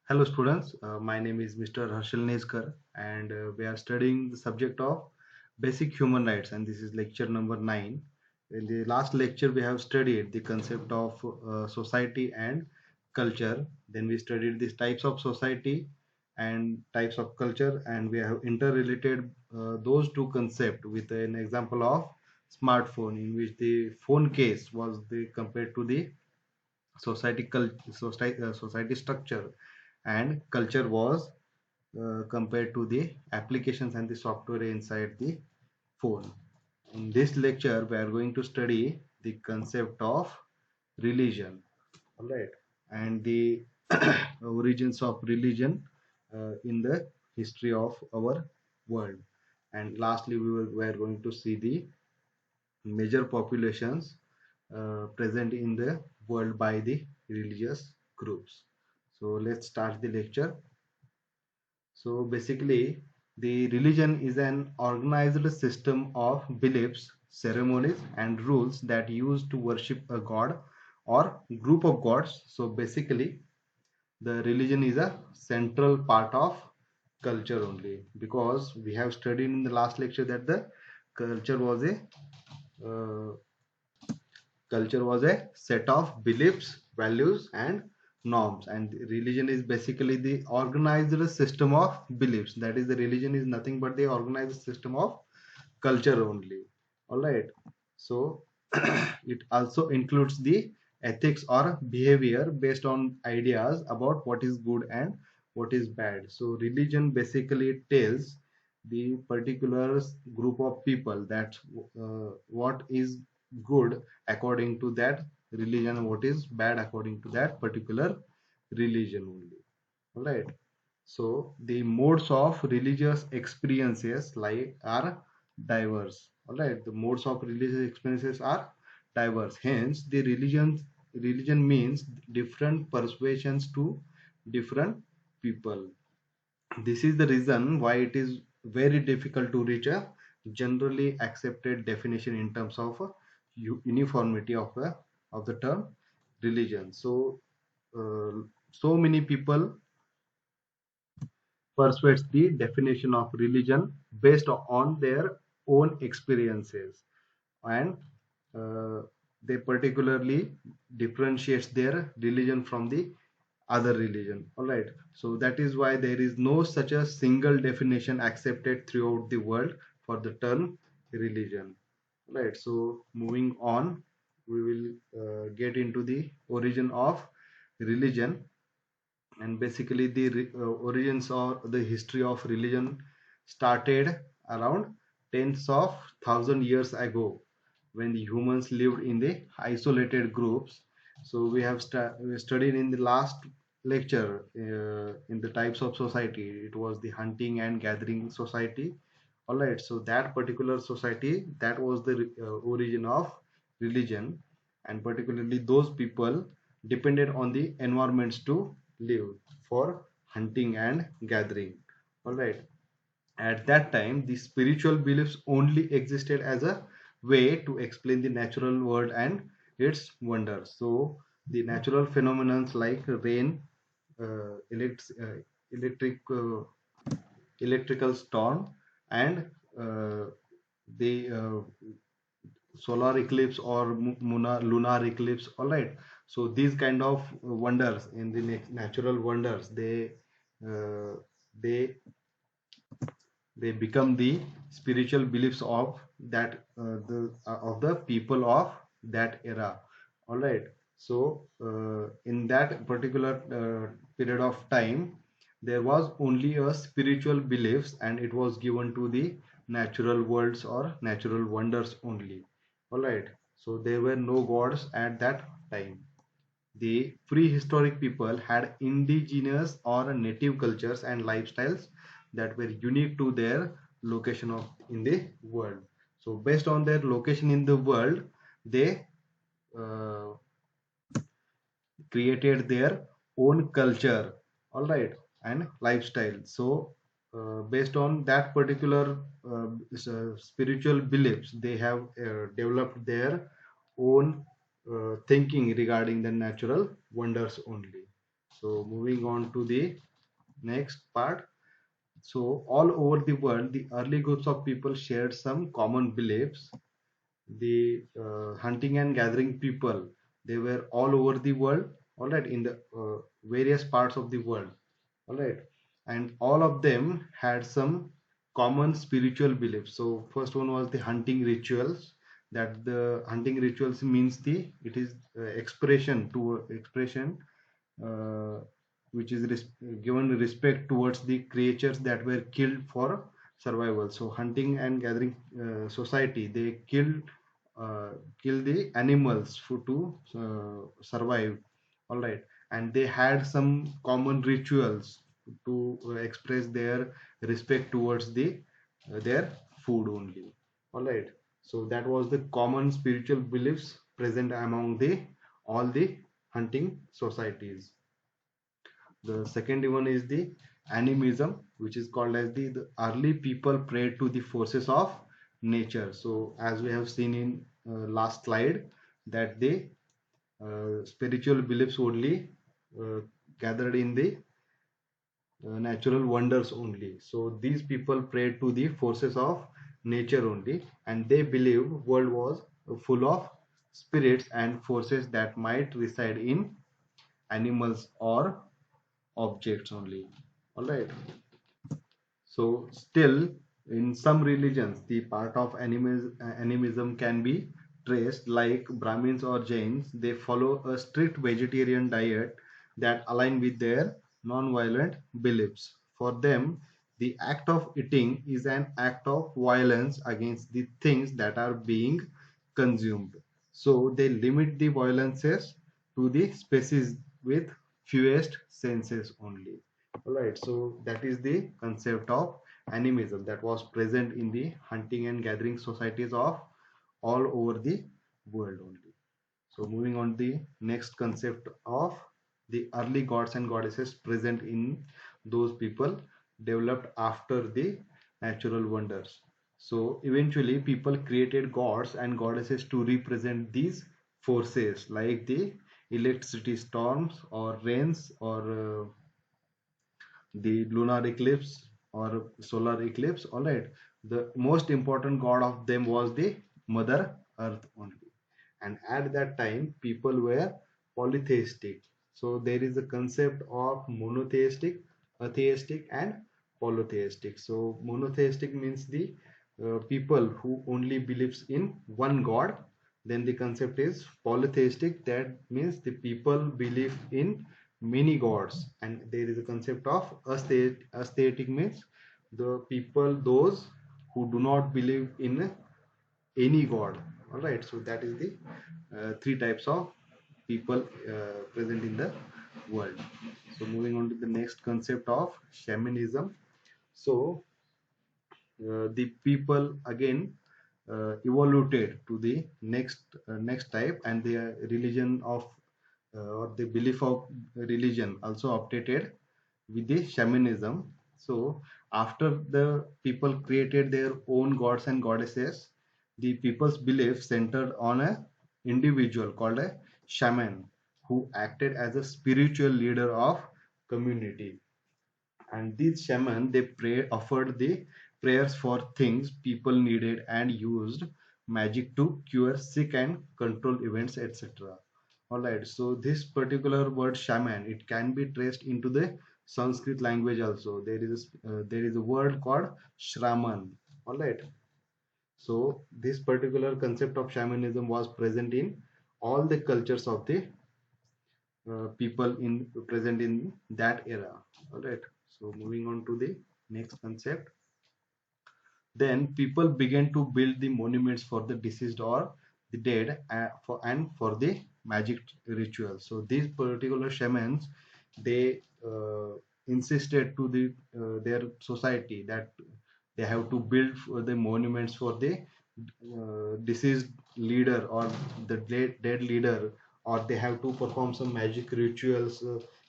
Hello students, my name is Mr. Harshal Nezkar and we are studying the subject of basic human rights, and this is lecture number 9. In the last lecture we have studied the concept of society and culture. Then we studied these types of society and types of culture, and we have interrelated those two concepts with an example of smartphone, in which the phone case was the compared to the society structure, and culture was compared to the applications and the software inside the phone. In this lecture we are going to study the concept of religion, all right, and the origins of religion in the history of our world. And lastly we are going to see the major populations present in the world by the religious groups. So let's start the lecture. So basically, the religion is an organized system of beliefs, ceremonies, and rules that used to worship a god or group of gods. So basically, the religion is a central part of culture only, because we have studied in the last lecture that the culture was a uh, culture was a set of beliefs, values, and norms, and religion is basically the organized system of beliefs. That is, the religion is nothing but the organized system of culture only. All right. So it also includes the ethics or behavior based on ideas about what is good and what is bad. So religion basically tells the particular group of people that what is good according to that religion, what is bad according to that particular religion only. All right. So the modes of religious experiences like are diverse. All right, the modes of religious experiences are diverse. Hence, the religion means different persuasions to different people. This is the reason why it is very difficult to reach a generally accepted definition in terms of uniformity of the term religion. So, so many people persuades the definition of religion based on their own experiences, and uh, they particularly differentiates their religion from the other religion. All right, so that is why there is no such a single definition accepted throughout the world for the term religion. Right, so moving on, we will get into the origin of religion. And basically the origins or the history of religion started around tens of thousand years ago, when the humans lived in the isolated groups. So we studied in the last lecture in the types of society. It was the hunting and gathering society. All right, so that particular society, that was the origin of religion, and particularly those people depended on the environments to live for hunting and gathering. All right, at that time the spiritual beliefs only existed as a way to explain the natural world and its wonders. So the natural phenomena like rain, uh, elect- uh, electric electrical storm, and uh, the solar eclipse or lunar eclipse. All right, so these kind of wonders in the natural wonders, uh, they they become the spiritual beliefs of that of the people of that era. All right, so in that particular period of time, there was only a spiritual beliefs, and it was given to the natural worlds or natural wonders only. All right, so there were no gods at that time. The prehistoric people had indigenous or native cultures and lifestyles that were unique to their location of in the world. So based on their location in the world, they uh, created their own culture, all right, and lifestyle. So based on that particular spiritual beliefs, they have developed their own thinking regarding the natural wonders only. So moving on to the next part. So all over the world, the early groups of people shared some common beliefs. The hunting and gathering people, they were all over the world, all right, in the various parts of the world, all right, and all of them had some common spiritual beliefs. So first one was the hunting rituals. That the hunting rituals means the it is expression to expression, uh, which is given respect towards the creatures that were killed for survival. So hunting and gathering society, they uh, kill the animals for to survive, all right, and they had some common rituals to express their respect towards their food only, all right. So that was the common spiritual beliefs present among the all the hunting societies. The second one is the animism, which is called as the early people prayed to the forces of nature. So as we have seen in last slide, that the spiritual beliefs only uh, gathered in the natural wonders only. So these people prayed to the forces of nature only, and they believed world was full of spirits and forces that might reside in animals or objects only, all right. So still in some religions the part of animism can be traced, like Brahmins or Jains. They follow a strict vegetarian diet that align with their non-violent beliefs. For them, the act of eating is an act of violence against the things that are being consumed. So they limit the violences to the species with fewest senses only. Alright, so that is the concept of animism that was present in the hunting and gathering societies of all over the world only. So moving on to the next concept of the early gods and goddesses present in those people developed after the natural wonders. So eventually people created gods and goddesses to represent these forces, like the electricity storms or rains or the lunar eclipse or solar eclipse, all right. The most important god of them was the mother earth only, and at that time people were polytheistic. So there is a concept of monotheistic, atheistic and polytheistic. So monotheistic means the people who only believes in one god. Then the concept is polytheistic, that means the people believe in many gods. And there is a concept of aesthetic means the people those who do not believe in any god, all right. So that is the three types of people present in the world. So moving on to the next concept of shamanism. So the people again evolved to the next type, and the religion of or the belief of religion also updated with the shamanism. So after the people created their own gods and goddesses, the people's belief centered on a individual called a shaman, who acted as a spiritual leader of community. And these shaman, they pray offered the prayers for things people needed and used magic to cure sick and control events, etc. All right, so this particular word shaman, it can be traced into the Sanskrit language also. There is a word called shraman, all right. So this particular concept of shamanism was present in all the cultures of the people in present in that era, all right. So moving on to the next concept, then people began to build the monuments for the deceased or the dead, for the magic rituals. So these particular shamans, they insisted to their society that they have to build for the monuments for the deceased leader or the dead leader, or they have to perform some magic rituals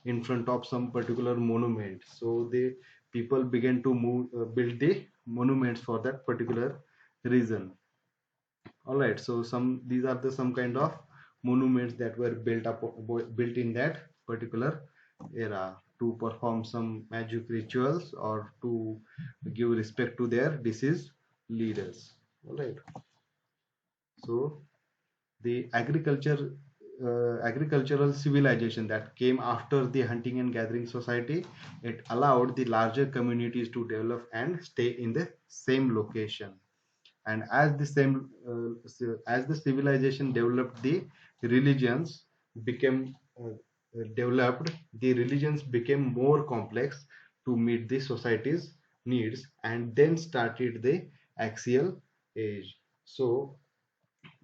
in front of some particular monument. So the people began to build the monuments for that particular reason, all right. So these are the some kind of monuments that were built in that particular era to perform some magic rituals or to give respect to their deceased leaders. All right. So the agricultural civilization that came after the hunting and gathering society, it allowed the larger communities to develop and stay in the same location. And as the civilization developed, the religions became developed the religions became more complex to meet the society's needs, and then started the axial age. So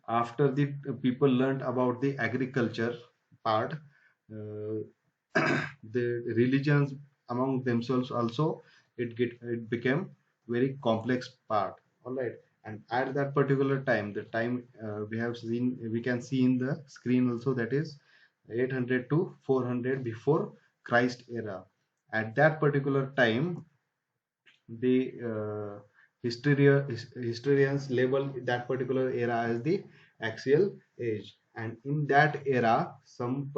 after the people learned about the agriculture part, uh, the religions among themselves also, it became very complex part. All right. And at that particular time, the time we can see in the screen also, that is 800 to 400 before Christ era. At that particular time, the historians label that particular era as the axial age. And in that era, some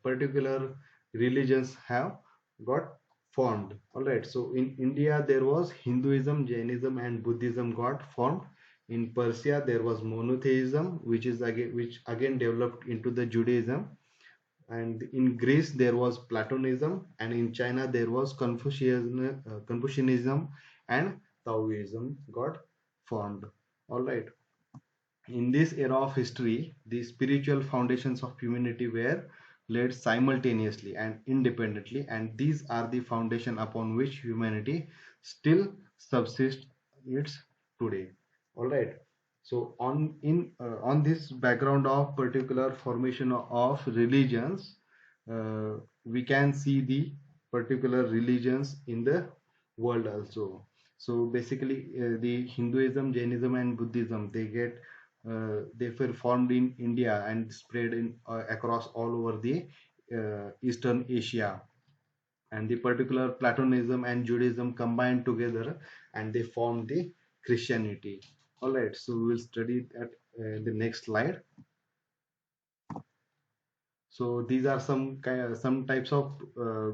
particular religions have got formed. All right. So in India there was Hinduism, Jainism, and Buddhism got formed. In Persia there was monotheism, which again developed into the Judaism. And in Greece there was Platonism, and in China there was Confucianism and Taoism got formed. All right. In this era of history, the spiritual foundations of humanity were laid simultaneously and independently, and these are the foundation upon which humanity still subsists its today. All right. So on this background of particular formation of religions, we can see the particular religions in the world also. So basically, the Hinduism, Jainism, and Buddhism, they were formed in India and spread in across all over the Eastern Asia. And the particular Platonism and Judaism combined together, and they formed the Christianity. All right, so we will study that in the next slide. So these are some types of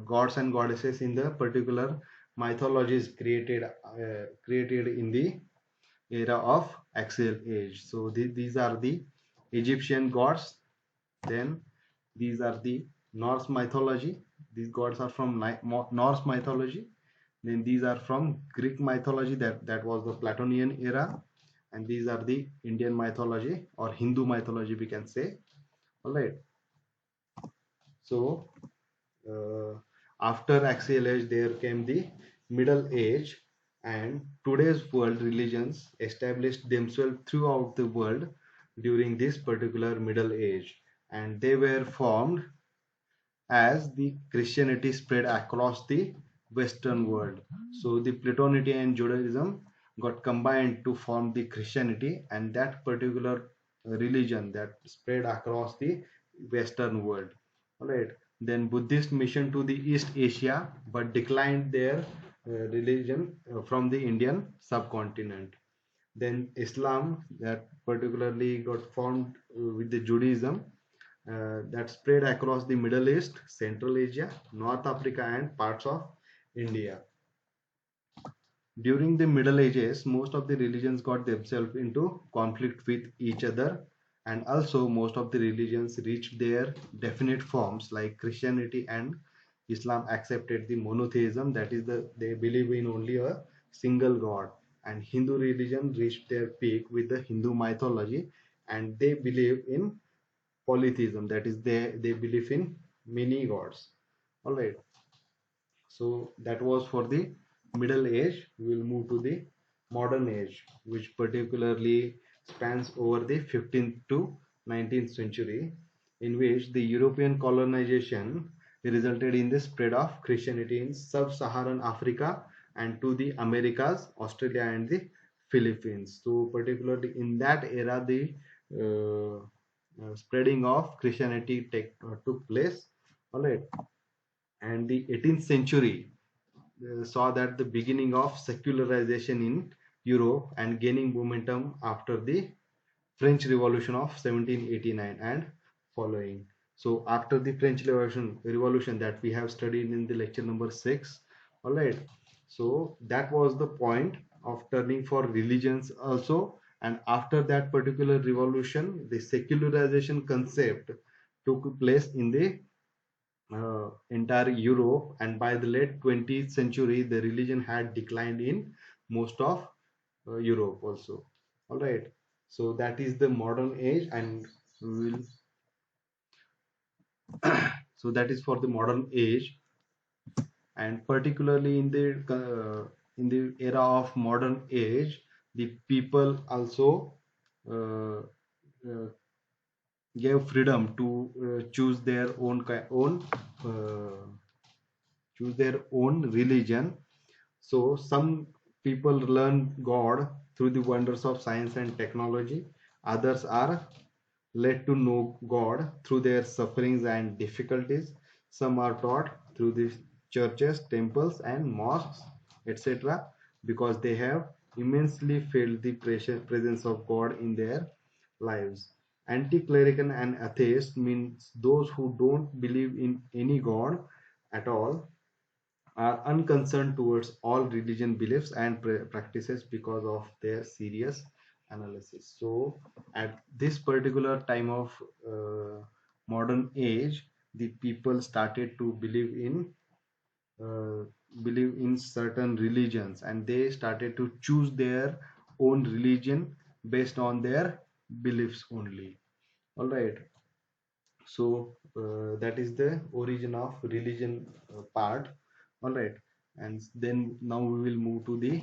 gods and goddesses in the particular mythologies created in the era of axial age. So these are the Egyptian gods. Then these are the Norse mythology. These gods are from Norse mythology. Then these are from Greek mythology, that was the Platonian era. And these are the Indian mythology or Hindu mythology, we can say. All right. So uh, after axial age there came the middle age, and today's world religions established themselves throughout the world during this particular middle age, and they were formed as the Christianity spread across the Western world. So the Platonic and Judaism got combined to form the Christianity, and that particular religion that spread across the Western world. All right. Then Buddhist mission to the East Asia, but declined their religion from the Indian subcontinent. Then Islam, that particularly got formed with the Judaism, that spread across the Middle East, Central Asia, North Africa, and parts of India. During the Middle Ages, most of the religions got themselves into conflict with each other, and also most of the religions reached their definite forms, like Christianity and Islam accepted the monotheism, that is, they believe in only a single God. And Hindu religion reached their peak with the Hindu mythology, and they believe in polytheism, that is, they believe in many gods. All right. So that was for the middle age. We will move to the modern age, which particularly spans over the 15th to 19th century, in which the European colonization resulted in the spread of Christianity in sub-Saharan Africa and to the Americas, Australia, and the Philippines. So particularly in that era, the spreading of Christianity took place. All right. And the 18th century saw that the beginning of secularization in Europe and gaining momentum after the French Revolution of 1789 and following. So after the French Revolution that we have studied in the lecture number 6, all right. So that was the point of turning for religions also. And after that particular revolution, the secularization concept took place in the entire Europe, and by the late 20th century, the religion had declined in most of Europe also. All right. So that is the modern age, and we will so that is for the modern age, and particularly in the era of modern age, the people also uh, uh, gave freedom to choose their uh, choose their own religion. So some people learn God through the wonders of science and technology. Others are led to know God through their sufferings and difficulties. Some are taught through the churches, temples, and mosques, etc., because they have immensely felt the presence of God in their lives. Anti-clerical and atheist means those who don't believe in any God at all, are unconcerned towards all religion beliefs and practices because of their serious analysis. So at this particular time of modern age, the people started to uh, believe in certain religions, and they started to choose their own religion based on their beliefs only. All right. So that is the origin of religion part. All right. And then now we will move to the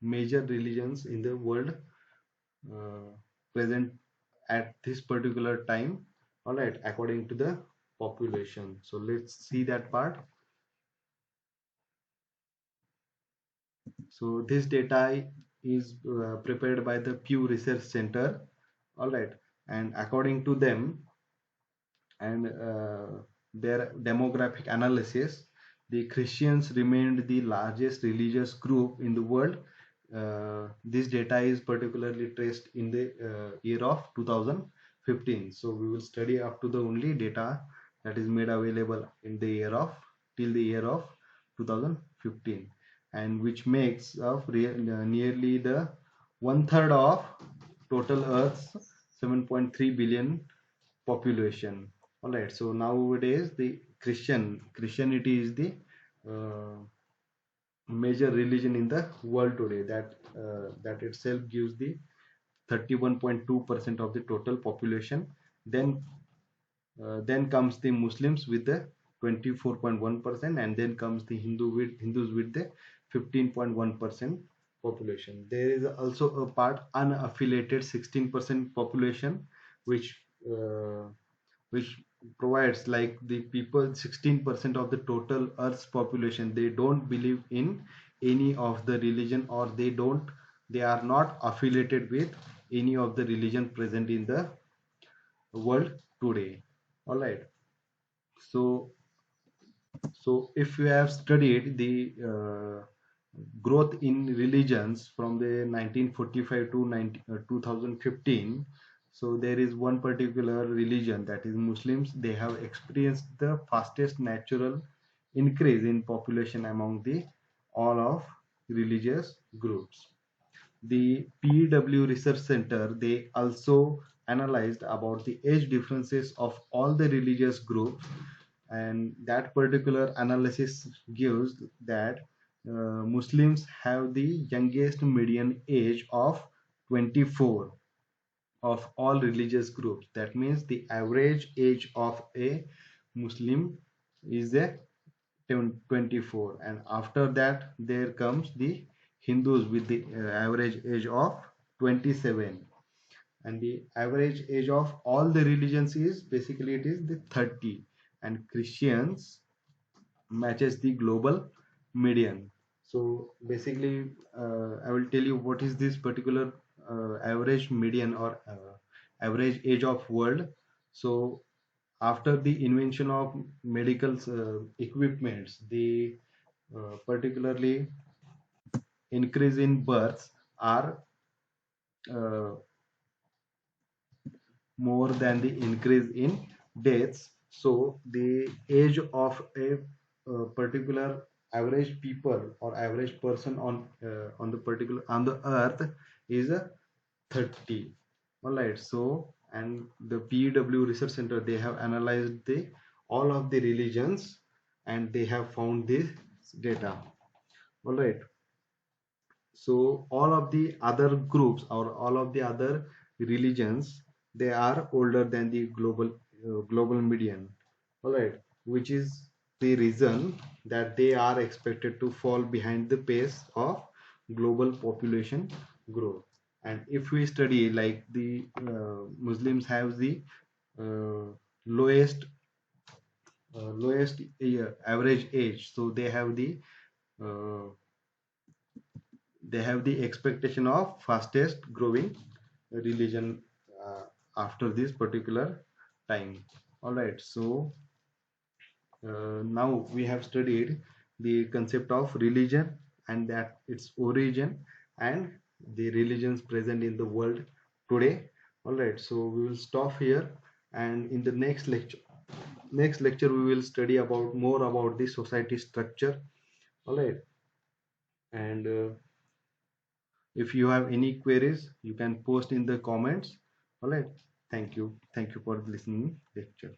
major religions in the world uh, present at this particular time. All right, according to the population. So let's see that part. So this data is prepared by the Pew Research Center. All right, and according to them, and their demographic analysis, the Christians remained the largest religious group in the world. This data is particularly traced in the year of 2015. So we will study up to the only data that is made available in the year of till the year of 2015, and which makes of nearly the one third of total Earth's 7.3 billion population. All right, so nowadays the Christianity is the uh, major religion in the world today. That itself gives the 31.2% of the total population. Then comes the Muslims with the 24.1%, and then comes the Hindus with the 15.1% population. There is also a part unaffiliated 16% population, which uh, which provides like the people 16% of the total Earth's population. They don't believe in any of the religion, or they are not affiliated with any of the religion present in the world today. All right. So if you have studied the growth in religions from the 1945 to 2015, so there is one particular religion, that is Muslims. They have experienced the fastest natural increase in population among the all of religious groups. The PEW Research Center, they also analyzed about the age differences of all the religious groups, and that particular analysis gives that Muslims have the youngest median age of 24 of all religious groups. That means the average age of a Muslim is a 24, and after that there comes the Hindus with the average age of 27, and the average age of all the religions is basically it is the 30, and Christians matches the global median. So basically I will tell you what is this particular average median or average age of world. So after the invention of medical equipments, the particularly increase in births are uh, more than the increase in deaths. So the age of a, particular average people or average person on the particular on the earth is 30. All right. So and the PEW Research Center, they have analyzed the all of the religions and they have found this data. All right. So all of the other groups or all of the other religions, they are older than the global median. All right, which is the reason that they are expected to fall behind the pace of global population growth. And if we study like the Muslims have the uh, lowest average age, so uh, they have the expectation of fastest growing religion after this particular time. All right, so now we have studied the concept of religion and that its origin and the religions present in the world today. All right, so we will stop here, and in the next lecture we will study about more about the society structure. All right, and if you have any queries, you can post in the comments. All right. Thank you. Thank you for listening lecture.